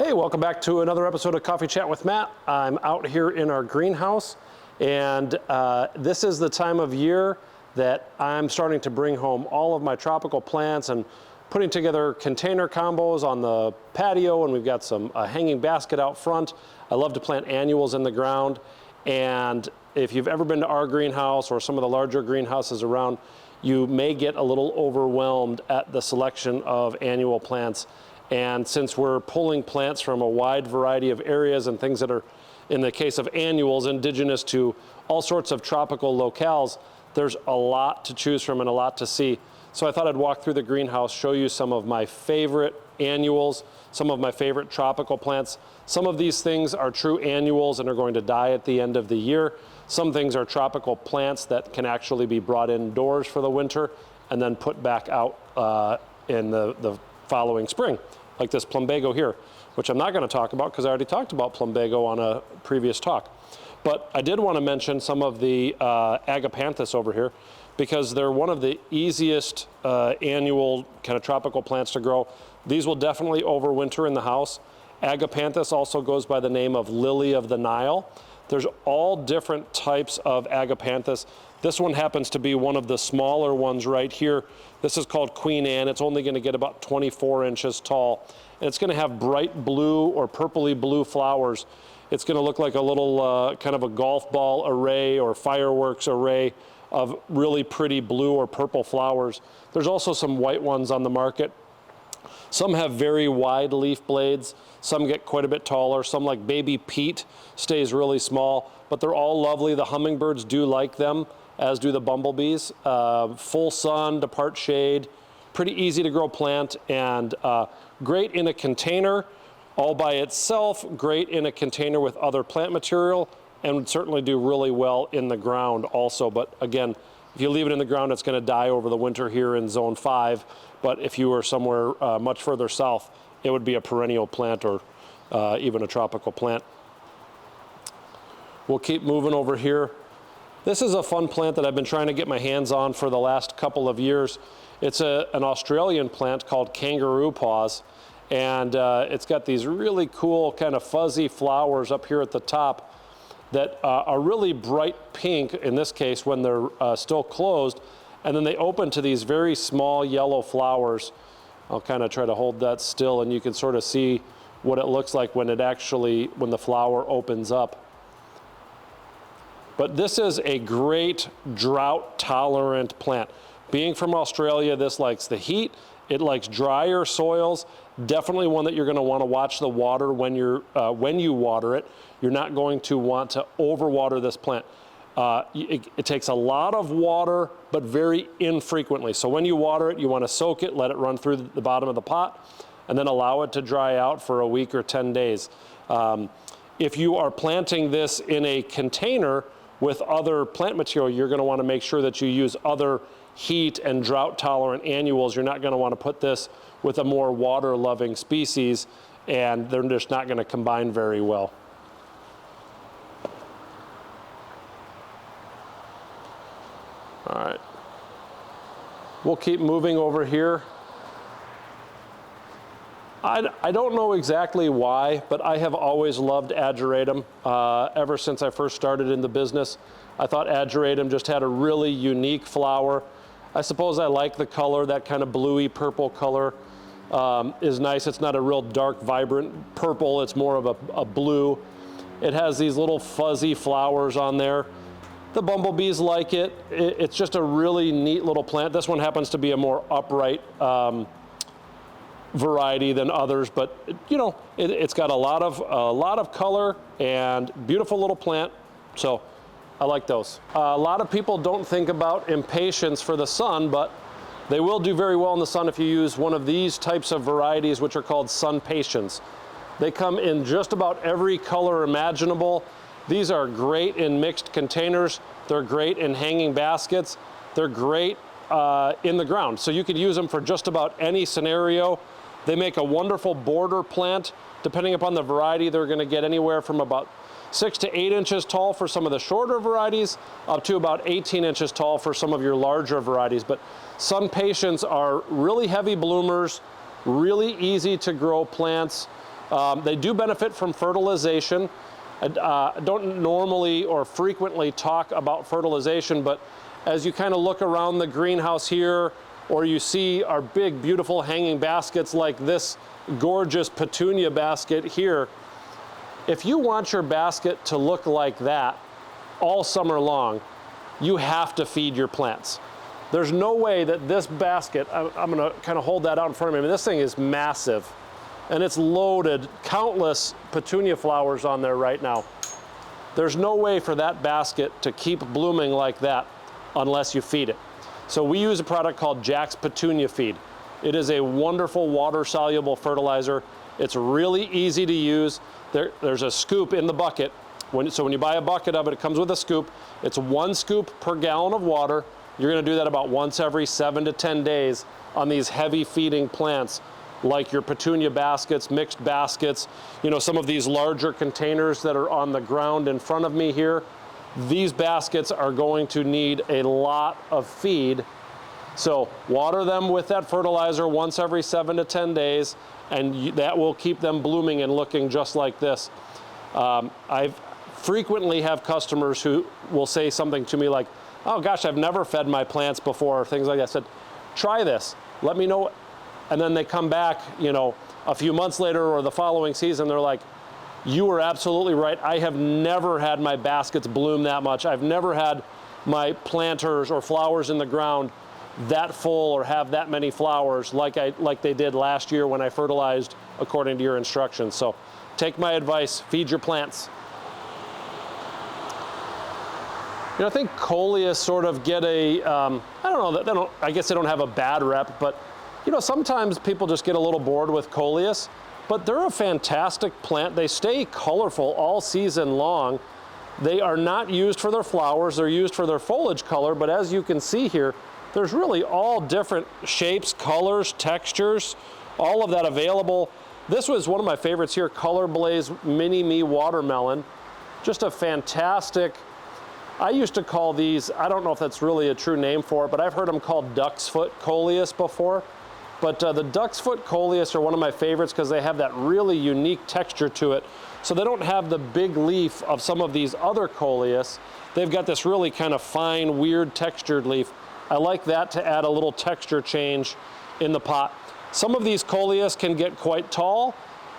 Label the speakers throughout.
Speaker 1: Hey, welcome back to another episode of Coffee Chat with Matt. I'm out here in our greenhouse, and this is the time of year that I'm starting to bring home all of my tropical plants and putting together container combos on the patio, and we've got some hanging basket out front. I love to plant annuals in the ground, and if you've ever been to our greenhouse or some of the larger greenhouses around, you may get a little overwhelmed at the selection of annual plants. And since we're pulling plants from a wide variety of areas and things that are, in the case of annuals, indigenous to all sorts of tropical locales, there's a lot to choose from and a lot to see. So I thought I'd walk through the greenhouse, show you some of my favorite annuals, some of my favorite tropical plants. Some of these things are true annuals and are going to die at the end of the year. Some things are tropical plants that can actually be brought indoors for the winter and then put back out in the following spring, like this plumbago here, which I'm not going to talk about because I already talked about plumbago on a previous talk. But I did want to mention some of the agapanthus over here because they're one of the easiest annual kind of tropical plants to grow. These will definitely overwinter in the house. Agapanthus also goes by the name of lily of the Nile. There's all different types of agapanthus. This one happens to be one of the smaller ones right here. This is called Queen Anne. It's only going to get about 24 inches tall. And it's going to have bright blue or purpley blue flowers. It's going to look like a little kind of a golf ball array or fireworks array of really pretty blue or purple flowers. There's also some white ones on the market. Some have very wide leaf blades. Some get quite a bit taller. Some, like Baby Pete, stays really small, but they're all lovely. The hummingbirds do like them, as do the bumblebees. Full sun to part shade, pretty easy to grow plant, and great in a container all by itself, great in a container with other plant material, and would certainly do really well in the ground also. But again, if you leave it in the ground, it's going to die over the winter here in zone 5. But if you were somewhere much further south, it would be a perennial plant or even a tropical plant. We'll keep moving over here. This is a fun plant that I've been trying to get my hands on for the last couple of years. It's an Australian plant called kangaroo paws, and it's got these really cool kind of fuzzy flowers up here at the top that are really bright pink, in this case, when they're still closed, and then they open to these very small yellow flowers. I'll kind of try to hold that still, and you can sort of see what it looks like when the flower opens up. But this is a great drought-tolerant plant. Being from Australia, this likes the heat. It likes drier soils. Definitely one that you're going to want to watch the water when you water it. You're not going to want to overwater this plant. It takes a lot of water, but very infrequently. So when you water it, you want to soak it, let it run through the bottom of the pot, and then allow it to dry out for a week or 10 days. If you are planting this in a container with other plant material, you're going to want to make sure that you use other heat and drought-tolerant annuals. You're not going to want to put this with a more water-loving species, and they're just not going to combine very well. All right, we'll keep moving over here. I don't know exactly why, but I have always loved ageratum. Ever since I first started in the business, I thought ageratum just had a really unique flower. I suppose I like the color, that kind of bluey purple color is nice. It's not a real dark, vibrant purple. It's more of a blue. It has these little fuzzy flowers on there. The bumblebees like it. It's just a really neat little plant. This one happens to be a more upright variety than others, but you know, it's got a lot of color and beautiful little plant. So I like those. A lot of people don't think about impatiens for the sun, but they will do very well in the sun if you use one of these types of varieties, which are called Sunpatiens. They come in just about every color imaginable. These are great in mixed containers. They're great in hanging baskets. They're great in the ground. So you could use them for just about any scenario. They make a wonderful border plant. Depending upon the variety, they're going to get anywhere from about 6 to 8 inches tall for some of the shorter varieties, up to about 18 inches tall for some of your larger varieties. But Sunpatiens are really heavy bloomers, really easy to grow plants. They do benefit from fertilization. I don't normally or frequently talk about fertilization, but as you kind of look around the greenhouse here, or you see our big, beautiful hanging baskets like this gorgeous petunia basket here, if you want your basket to look like that all summer long, you have to feed your plants. There's no way that this basket, I'm gonna kind of hold that out in front of me. I mean, this thing is massive, and it's loaded, countless petunia flowers on there right now. There's no way for that basket to keep blooming like that unless you feed it. So we use a product called Jack's Petunia Feed. It is a wonderful water-soluble fertilizer. It's really easy to use. There's a scoop in the bucket. So when you buy a bucket of it, it comes with a scoop. It's 1 scoop per gallon of water. You're gonna do that about once every 7 to 10 days on these heavy feeding plants, like your petunia baskets, mixed baskets, you know, some of these larger containers that are on the ground in front of me here. These baskets are going to need a lot of feed. So water them with that fertilizer once every 7 to 10 days, and that will keep them blooming and looking just like this. I've frequently have customers who will say something to me like, oh gosh, I've never fed my plants before, or things like that. I said, try this, let me know. And then they come back, you know, a few months later or the following season, they're like, you were absolutely right. I have never had my baskets bloom that much. I've never had my planters or flowers in the ground that full or have that many flowers like they did last year when I fertilized according to your instructions. So take my advice, feed your plants. You know, I think coleus sort of get a, I don't know, I guess they don't have a bad rep, but you know, sometimes people just get a little bored with coleus, but they're a fantastic plant. They stay colorful all season long. They are not used for their flowers, they're used for their foliage color, but as you can see here, there's really all different shapes, colors, textures, all of that available. This was one of my favorites here, Color Blaze Mini Me Watermelon. Just a fantastic, I used to call these, I don't know if that's really a true name for it, but I've heard them called duck's foot coleus before. But the duck's foot coleus are one of my favorites because they have that really unique texture to it. So they don't have the big leaf of some of these other coleus. They've got this really kind of fine, weird textured leaf. I like that to add a little texture change in the pot. Some of these coleus can get quite tall,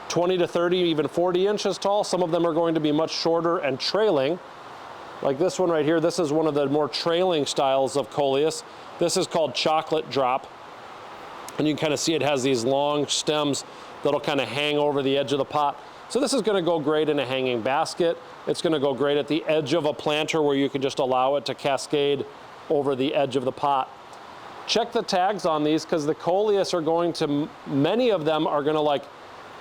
Speaker 1: 20 to 30, even 40 inches tall. Some of them are going to be much shorter and trailing. Like this one right here, this is one of the more trailing styles of coleus. This is called Chocolate Drop. And you can kind of see it has these long stems that'll kind of hang over the edge of the pot. So this is going to go great in a hanging basket. It's going to go great at the edge of a planter where you can just allow it to cascade over the edge of the pot. Check the tags on these because the coleus are going to, many of them are going to like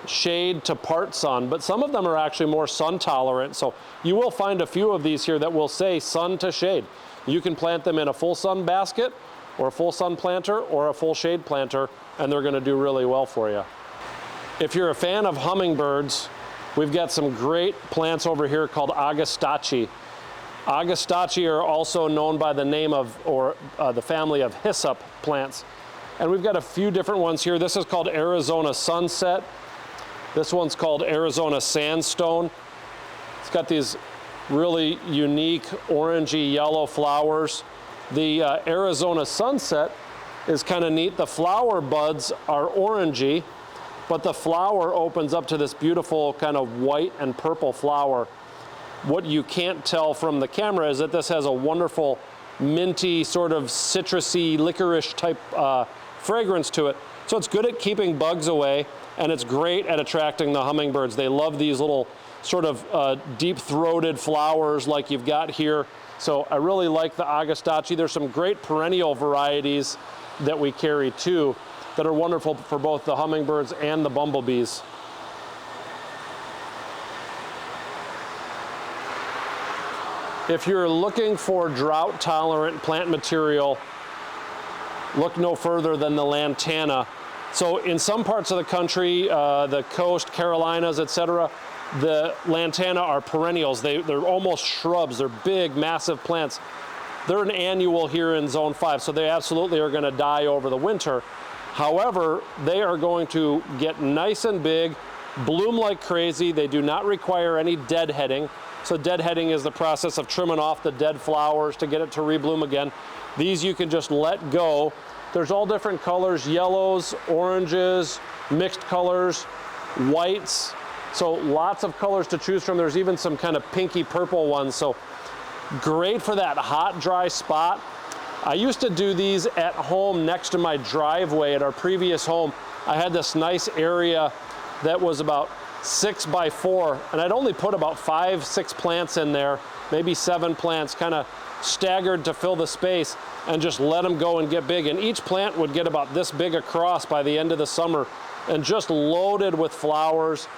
Speaker 1: shade to part sun, but some of them are actually more sun tolerant. So you will find a few of these here that will say sun to shade. You can plant them in a full sun basket or a full sun planter or a full shade planter, and they're going to do really well for you. If you're a fan of hummingbirds, we've got some great plants over here called Agastache. Agastache are also known by the name of, or the family of hyssop plants. And we've got a few different ones here. This is called Arizona Sunset. This one's called Arizona Sandstone. It's got these really unique orangey yellow flowers. The Arizona Sunset is kind of neat. The flower buds are orangey, but the flower opens up to this beautiful kind of white and purple flower. What you can't tell from the camera is that this has a wonderful minty, sort of citrusy, licorice type fragrance to it. So it's good at keeping bugs away, and it's great at attracting the hummingbirds. They love these little sort of deep-throated flowers like you've got here. So I really like the Agastache. There's some great perennial varieties that we carry too that are wonderful for both the hummingbirds and the bumblebees. If you're looking for drought-tolerant plant material, look no further than the Lantana. So in some parts of the country, the coast, Carolinas, etc., the Lantana are perennials. They're almost shrubs. They're big, massive plants. They're an annual here in Zone 5, so they absolutely are going to die over the winter. However, they are going to get nice and big, bloom like crazy. They do not require any deadheading. So deadheading is the process of trimming off the dead flowers to get it to rebloom again. These you can just let go. There's all different colors, yellows, oranges, mixed colors, whites. So lots of colors to choose from. There's even some kind of pinky purple ones. So great for that hot, dry spot. I used to do these at home next to my driveway at our previous home. I had this nice area that was about 6 by 4, and I'd only put about 5, 6 plants in there, maybe 7 plants, kind of staggered to fill the space, and just let them go and get big. And each plant would get about this big across by the end of the summer, and just loaded with flowers.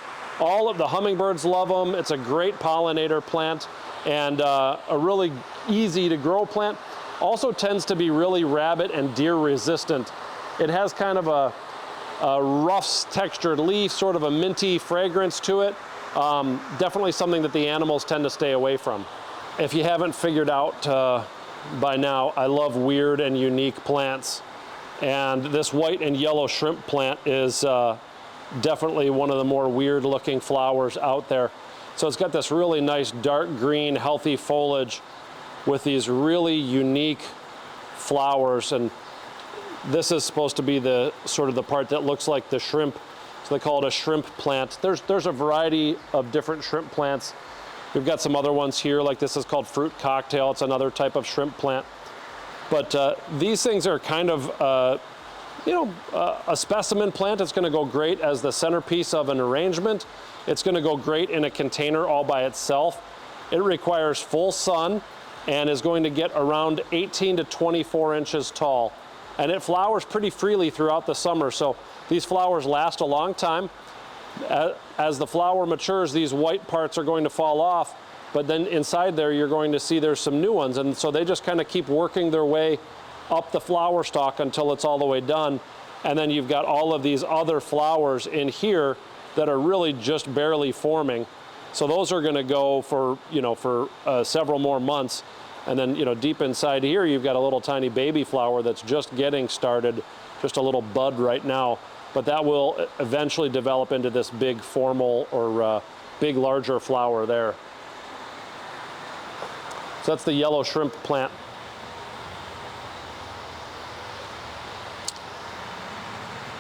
Speaker 1: All of the hummingbirds love them. It's a great pollinator plant, and a really easy to grow plant. Also tends to be really rabbit and deer resistant. It has kind of a rough textured leaf, sort of a minty fragrance to it. Definitely something that the animals tend to stay away from. If you haven't figured out by now, I love weird and unique plants. And this white and yellow shrimp plant is definitely one of the more weird looking flowers out there. So it's got this really nice dark green, healthy foliage with these really unique flowers. And this is supposed to be the sort of the part that looks like the shrimp. So they call it a shrimp plant. There's a variety of different shrimp plants. We've got some other ones here, like this is called fruit cocktail. It's another type of shrimp plant. But these things are kind of, a specimen plant. It's gonna go great as the centerpiece of an arrangement. It's gonna go great in a container all by itself. It requires full sun and is going to get around 18 to 24 inches tall. And it flowers pretty freely throughout the summer. So these flowers last a long time. As the flower matures, these white parts are going to fall off, but then inside there, you're going to see there's some new ones. And so they just kind of keep working their way up the flower stalk until it's all the way done. And then you've got all of these other flowers in here that are really just barely forming. So those are gonna go for, several more months. And then, deep inside here, you've got a little tiny baby flower that's just getting started, just a little bud right now. But that will eventually develop into this big formal or big larger flower there. So that's the yellow shrimp plant.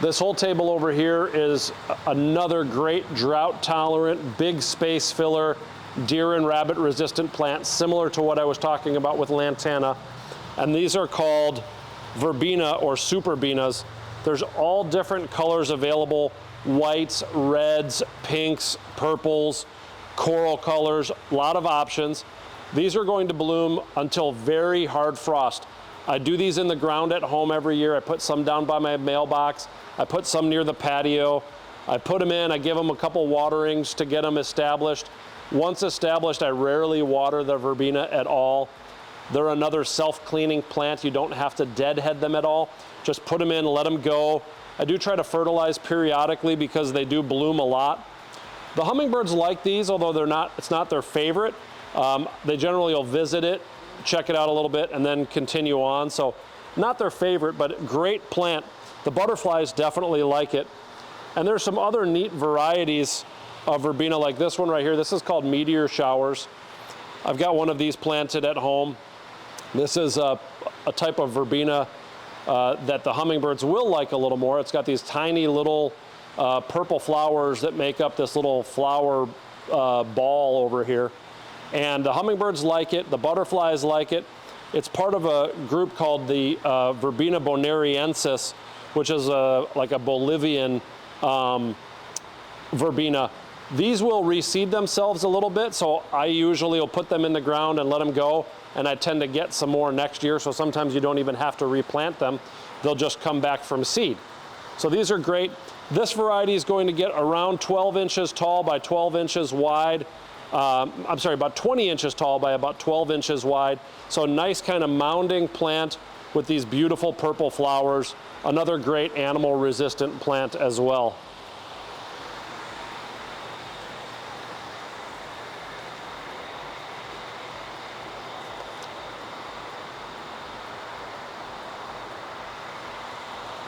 Speaker 1: This whole table over here is another great drought-tolerant, big space filler, deer and rabbit resistant plant, similar to what I was talking about with Lantana. And these are called Verbena or Superbenas. There's all different colors available: whites, reds, pinks, purples, coral colors, a lot of options. These are going to bloom until very hard frost. I do these in the ground at home every year. I put some down by my mailbox. I put some near the patio. I put them in, I give them a couple waterings to get them established. Once established, I rarely water the verbena at all. They're another self-cleaning plant. You don't have to deadhead them at all. Just put them in, let them go. I do try to fertilize periodically because they do bloom a lot. The hummingbirds like these, although it's not their favorite. They generally will visit it, check it out a little bit, and then continue on. So not their favorite, but great plant. The butterflies definitely like it. And there's some other neat varieties of verbena like this one right here. This is called Meteor Showers. I've got one of these planted at home. This is a type of verbena that the hummingbirds will like a little more. It's got these tiny little purple flowers that make up this little flower ball over here. And the hummingbirds like it, the butterflies like it. It's part of a group called the Verbena bonariensis, which is like a Bolivian verbena. These will reseed themselves a little bit, so I usually will put them in the ground and let them go, and I tend to get some more next year, so sometimes you don't even have to replant them. They'll just come back from seed. So these are great. This variety is going to get around 12 inches tall by 12 inches wide. About 20 inches tall by about 12 inches wide. So nice kind of mounding plant with these beautiful purple flowers. Another great animal resistant plant as well.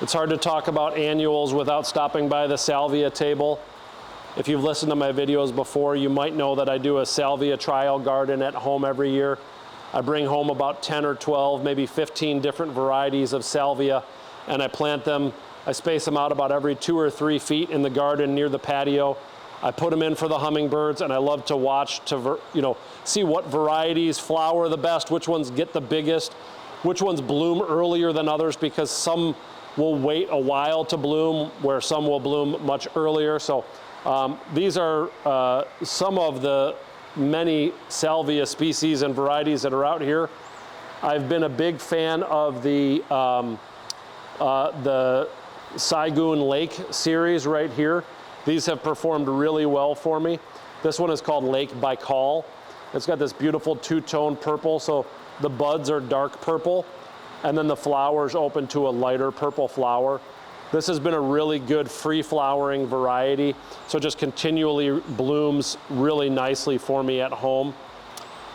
Speaker 1: It's hard to talk about annuals without stopping by the Salvia table. If you've listened to my videos before, you might know that I do a Salvia trial garden at home every year. I bring home about 10 or 12, maybe 15 different varieties of Salvia, and I plant them. I space them out about every 2 or 3 feet in the garden near the patio. I put them in for the hummingbirds, and I love to watch to, see what varieties flower the best, which ones get the biggest, which ones bloom earlier than others, because some will wait a while to bloom, where some will bloom much earlier. So these are some of the many Salvia species and varieties that are out here. I've been a big fan of the Saigoon Lake series right here. These have performed really well for me. This one is called Lake Baikal. It's got this beautiful two-tone purple, so the buds are dark purple, and then the flowers open to a lighter purple flower. This has been a really good free-flowering variety, so just continually blooms really nicely for me at home.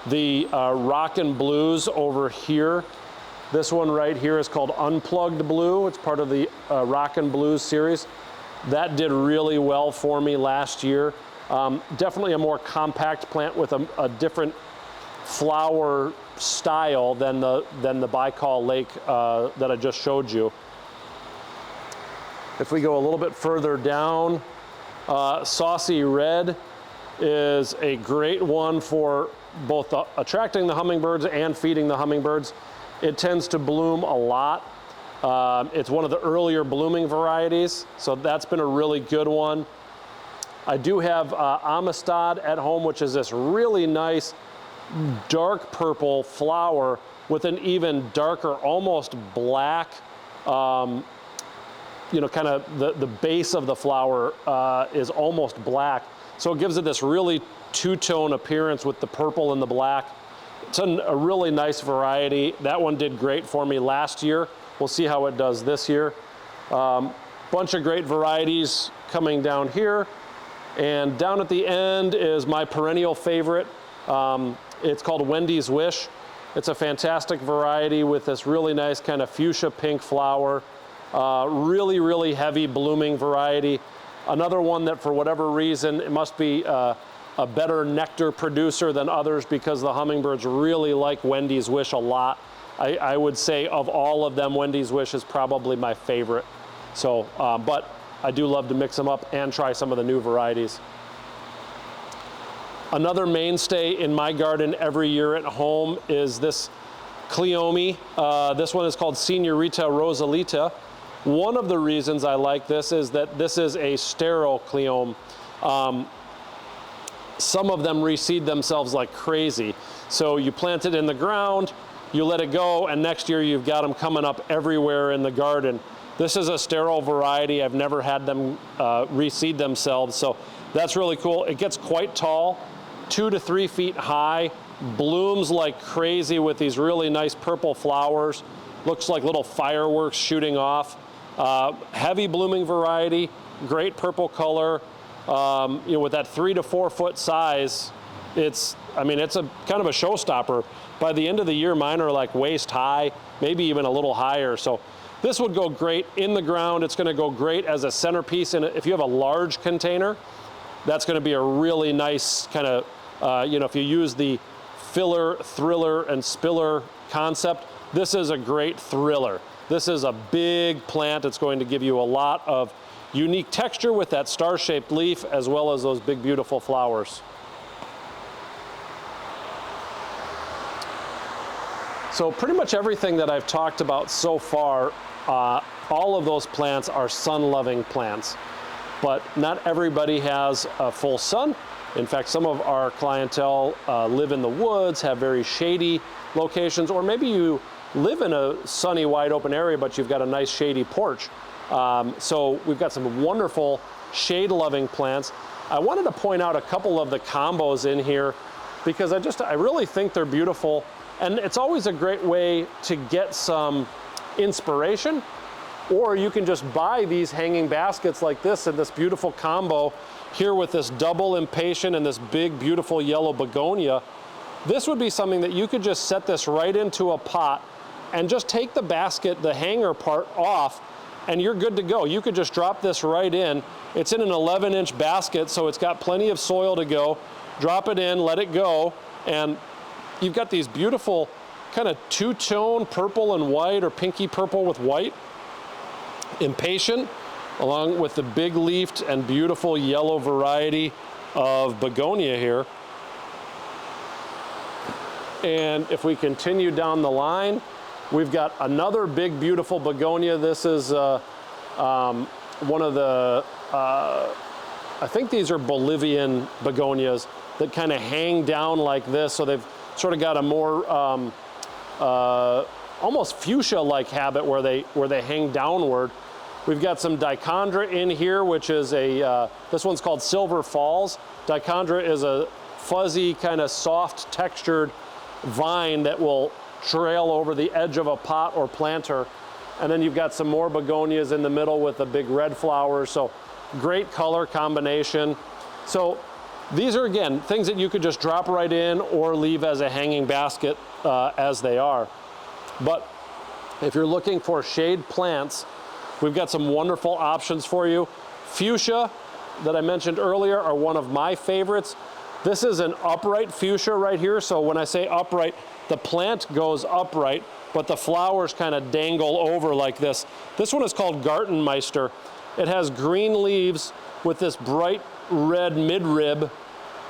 Speaker 1: The Rockin' Blues over here, this one right here is called Unplugged Blue. It's part of the Rockin' Blues series. That did really well for me last year. Definitely a more compact plant with a different flower style than the Baikal Lake that I just showed you. If we go a little bit further down, Saucy Red is a great one for both attracting the hummingbirds and feeding the hummingbirds. It tends to bloom a lot. It's one of the earlier blooming varieties, so that's been a really good one. I do have Amistad at home, which is this really nice dark purple flower with an even darker, almost black, kind of the base of the flower is almost black. So it gives it this really two-tone appearance with the purple and the black. It's a really nice variety. That one did great for me last year. We'll see how it does this year. Bunch of great varieties coming down here. And down at the end is my perennial favorite. It's called Wendy's Wish. It's a fantastic variety with this really nice kind of fuchsia pink flower. Really, really heavy blooming variety. Another one that for whatever reason, it must be a better nectar producer than others, because the hummingbirds really like Wendy's Wish a lot. I would say of all of them, Wendy's Wish is probably my favorite. So, but I do love to mix them up and try some of the new varieties. Another mainstay in my garden every year at home is this Cleome. This one is called Senorita Rosalita. One of the reasons I like this is that this is a sterile Cleome. Some of them reseed themselves like crazy. So you plant it in the ground, you let it go, and next year you've got them coming up everywhere in the garden. This is a sterile variety. I've never had them reseed themselves, so that's really cool. It gets quite tall, 2 to 3 feet high, blooms like crazy with these really nice purple flowers. Looks like little fireworks shooting off. Heavy blooming variety, great purple color. With that 3 to 4 foot size, it's a kind of a showstopper. By the end of the year, mine are like waist high, maybe even a little higher. So this would go great in the ground. It's going to go great as a centerpiece. And if you have a large container, that's going to be a really nice kind of, if you use the filler, thriller, and spiller concept, this is a great thriller. This is a big plant. It's going to give you a lot of unique texture with that star-shaped leaf, as well as those big, beautiful flowers. So pretty much everything that I've talked about so far, all of those plants are sun-loving plants. But not everybody has a full sun. In fact, some of our clientele live in the woods, have very shady locations, or maybe you live in a sunny, wide open area, but you've got a nice shady porch. So we've got some wonderful shade-loving plants. I wanted to point out a couple of the combos in here, because I really think they're beautiful. And it's always a great way to get some inspiration, or you can just buy these hanging baskets like this in this beautiful combo here with this double impatient and this big, beautiful yellow begonia. This would be something that you could just set this right into a pot and just take the basket, the hanger part off, and you're good to go. You could just drop this right in. It's in an 11-inch basket, so it's got plenty of soil to go. Drop it in, let it go, and you've got these beautiful kind of two-tone purple and white, or pinky purple with white. Impatient, along with the big leafed and beautiful yellow variety of begonia here. And if we continue down the line, we've got another big, beautiful begonia. This is one of the, I think these are Bolivian begonias that kind of hang down like this. So they've sort of got a more almost fuchsia-like habit where they hang downward. We've got some dichondra in here, which is this one's called Silver Falls. Dichondra is a fuzzy, kind of soft textured vine that will trail over the edge of a pot or planter. And then you've got some more begonias in the middle with the big red flowers. So great color combination. So these are, again, things that you could just drop right in or leave as a hanging basket as they are. But if you're looking for shade plants, we've got some wonderful options for you. Fuchsia that I mentioned earlier are one of my favorites. This is an upright fuchsia right here. So when I say upright, the plant goes upright, but the flowers kind of dangle over like this. This one is called Gartenmeister. It has green leaves with this bright red midrib.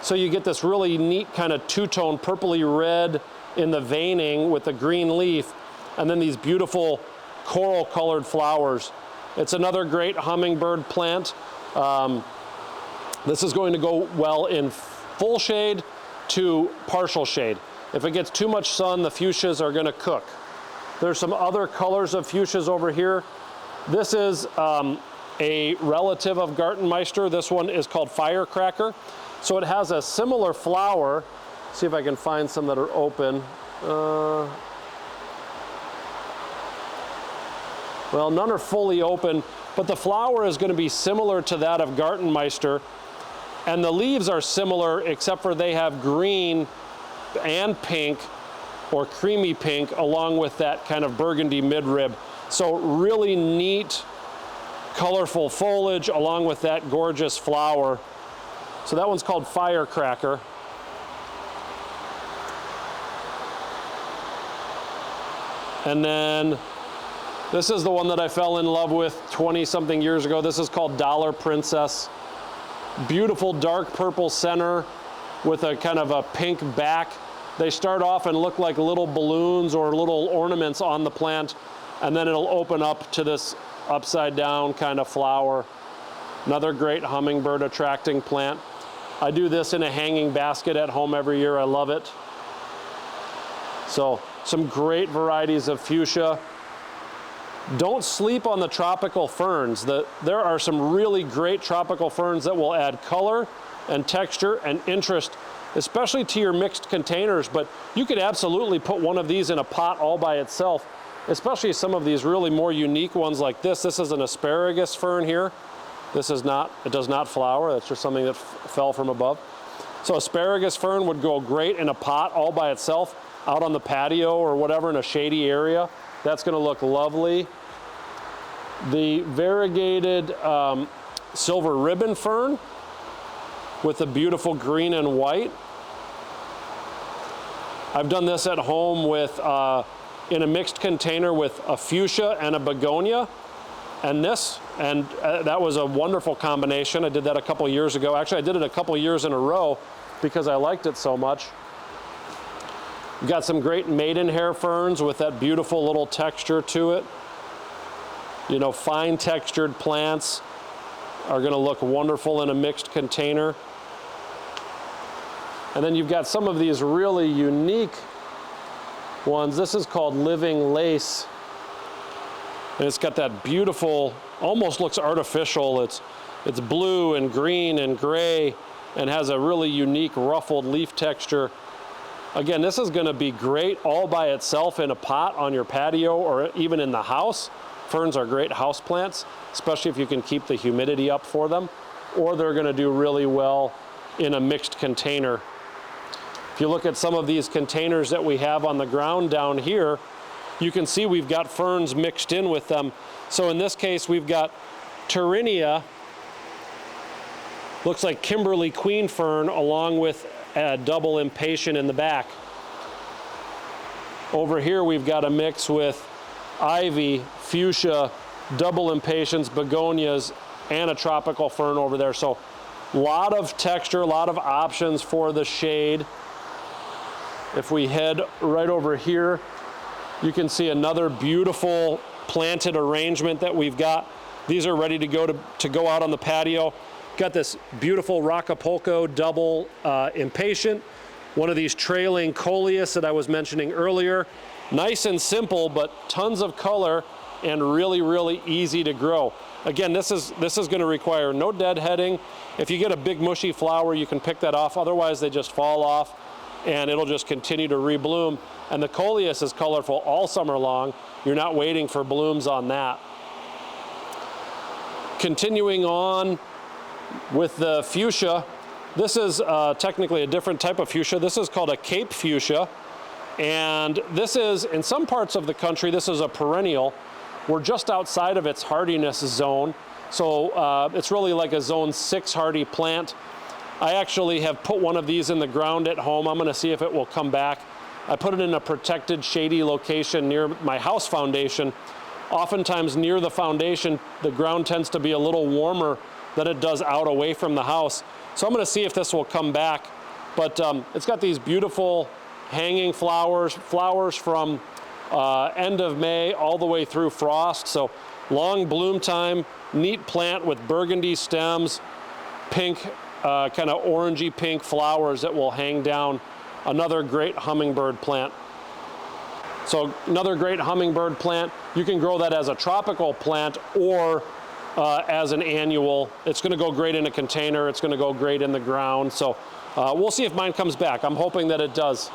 Speaker 1: So you get this really neat kind of two-tone purpley red in the veining with the green leaf, and then these beautiful coral colored flowers. It's another great hummingbird plant. This is going to go well in full shade to partial shade. If it gets too much sun, the fuchsias are going to cook. There's some other colors of fuchsias over here. This is a relative of Gartenmeister. This one is called Firecracker. So it has a similar flower. See if I can find some that are open. Well, none are fully open, but the flower is going to be similar to that of Gartenmeister. And the leaves are similar, except for they have green and pink, or creamy pink, along with that kind of burgundy midrib. So really neat, colorful foliage, along with that gorgeous flower. So that one's called Firecracker. And then this is the one that I fell in love with 20-something years ago. This is called Dollar Princess. Beautiful dark purple center with a kind of a pink back. They start off and look like little balloons or little ornaments on the plant, and then it'll open up to this upside down kind of flower. Another great hummingbird attracting plant. I do this in a hanging basket at home every year. I love it. So some great varieties of fuchsia. Don't sleep on the tropical ferns. There are some really great tropical ferns that will add color and texture and interest, especially to your mixed containers, but you could absolutely put one of these in a pot all by itself, especially some of these really more unique ones like this. This is an asparagus fern here. This is not, it does not flower. That's just something that fell from above. So asparagus fern would go great in a pot all by itself, out on the patio or whatever in a shady area. That's going to look lovely. The variegated silver ribbon fern with the beautiful green and white. I've done this at home with in a mixed container with a fuchsia and a begonia, and that was a wonderful combination. I did that a couple years ago. Actually, I did it a couple years in a row because I liked it so much. We've got some great maidenhair ferns with that beautiful little texture to it. You know, fine textured plants are going to look wonderful in a mixed container. And then you've got some of these really unique ones. This is called Living Lace. And it's got that beautiful, almost looks artificial. It's blue and green and gray and has a really unique ruffled leaf texture. Again, this is going to be great all by itself in a pot on your patio or even in the house. Ferns are great house plants, especially if you can keep the humidity up for them, or they're going to do really well in a mixed container. If you look at some of these containers that we have on the ground down here, you can see we've got ferns mixed in with them. So in this case, we've got Tyrinia, looks like Kimberly queen fern, along with a double impatient in the back. Over here, we've got a mix with ivy, fuchsia, double impatiens, begonias, and a tropical fern over there. So a lot of texture, a lot of options for the shade. If we head right over here, you can see another beautiful planted arrangement that we've got. These are ready to go out on the patio. Got this beautiful Racapulco double impatient, one of these trailing coleus that I was mentioning earlier. Nice and simple, but tons of color and really, really easy to grow. Again, this is going to require no deadheading. If you get a big mushy flower, you can pick that off. Otherwise, they just fall off and it'll just continue to rebloom. And the coleus is colorful all summer long. You're not waiting for blooms on that. Continuing on with the fuchsia, this is technically a different type of fuchsia. This is called a Cape fuchsia. And this is, in some parts of the country, this is a perennial. We're just outside of its hardiness zone. So it's really like a zone 6 hardy plant. I actually have put one of these in the ground at home. I'm gonna see if it will come back. I put it in a protected shady location near my house foundation. Oftentimes near the foundation, the ground tends to be a little warmer than it does out away from the house. So I'm gonna see if this will come back. But it's got these beautiful hanging flowers from end of May all the way through frost. So long bloom time, neat plant with burgundy stems, pink, kind of orangey pink flowers that will hang down. Another great hummingbird plant. So another great hummingbird plant. You can grow that as a tropical plant or as an annual. It's gonna go great in a container. It's gonna go great in the ground. So we'll see if mine comes back. I'm hoping that it does.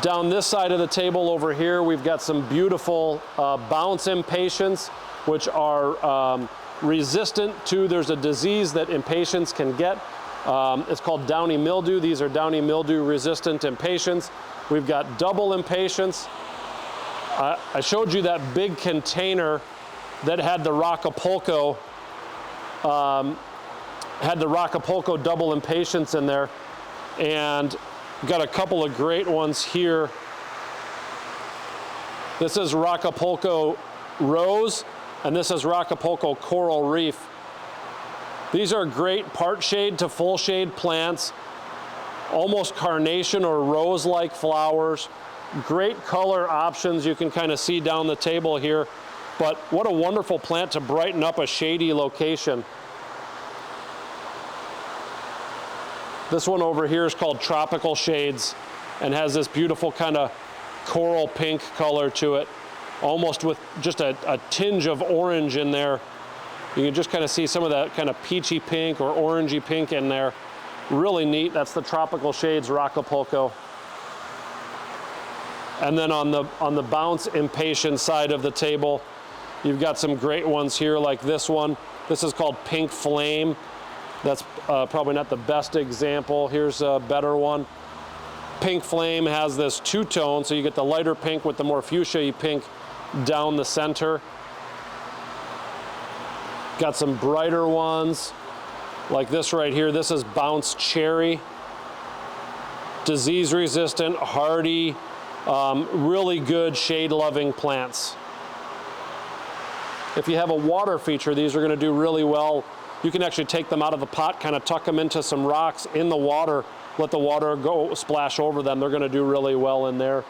Speaker 1: Down this side of the table over here, we've got some beautiful bounce impatiens, which are resistant to, there's a disease that impatiens can get. It's called downy mildew. These are downy mildew resistant impatiens. We've got double impatiens. I showed you that big container that had the Racapulco, double impatiens in there, and got a couple of great ones here. This is Racapulco Rose, and this is Racapulco Coral Reef. These are great part shade to full shade plants, almost carnation or rose-like flowers. Great color options you can kind of see down the table here, but what a wonderful plant to brighten up a shady location. This one over here is called Tropical Shades and has this beautiful kind of coral pink color to it, almost with just a tinge of orange in there. You can just kind of see some of that kind of peachy pink or orangey pink in there. Really neat. That's the Tropical Shades Racapulco. And then on the bounce impatient side of the table, you've got some great ones here like this one. This is called Pink Flame. That's probably not the best example. Here's a better one. Pink Flame has this two-tone, so you get the lighter pink with the more fuchsia-y pink down the center. Got some brighter ones, like this right here. This is Bounce Cherry. Disease-resistant, hardy, really good shade-loving plants. If you have a water feature, these are gonna do really well. You can actually take them out of the pot, kind of tuck them into some rocks in the water, let the water go splash over them. They're gonna do really well in there.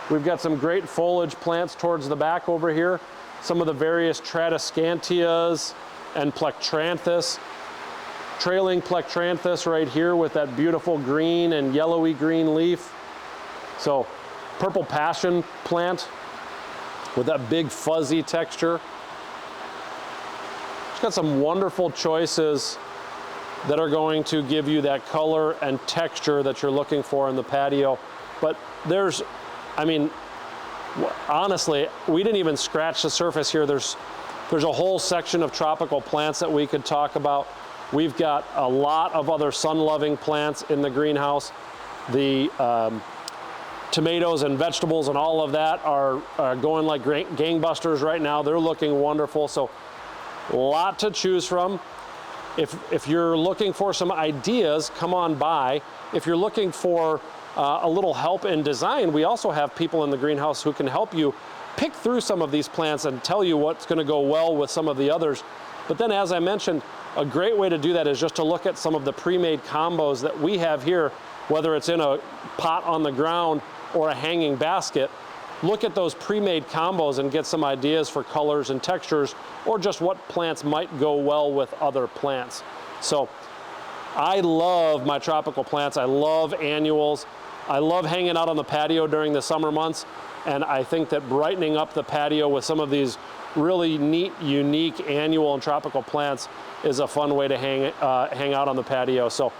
Speaker 1: We've got some great foliage plants towards the back over here. Some of the various Tradescantias and Plectranthus. Trailing Plectranthus right here with that beautiful green and yellowy green leaf. So purple passion plant with that big fuzzy texture. Got some wonderful choices that are going to give you that color and texture that you're looking for in the patio. But there's, I mean, honestly, we didn't even scratch the surface here. There's a whole section of tropical plants that we could talk about. We've got a lot of other sun-loving plants in the greenhouse. The tomatoes and vegetables and all of that are going like gangbusters right now. They're looking wonderful. So a lot to choose from. If you're looking for some ideas, come on by. If you're looking for a little help in design, we also have people in the greenhouse who can help you pick through some of these plants and tell you what's going to go well with some of the others. But then, as I mentioned, a great way to do that is just to look at some of the pre-made combos that we have here, whether it's in a pot on the ground or a hanging basket. Look at those pre-made combos and get some ideas for colors and textures, or just what plants might go well with other plants. So I love my tropical plants. I love annuals. I love hanging out on the patio during the summer months, and I think that brightening up the patio with some of these really neat, unique annual and tropical plants is a fun way to hang out on the patio. So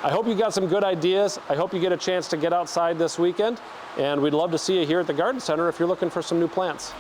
Speaker 1: I hope you got some good ideas. I hope you get a chance to get outside this weekend, and we'd love to see you here at the Garden Center if you're looking for some new plants.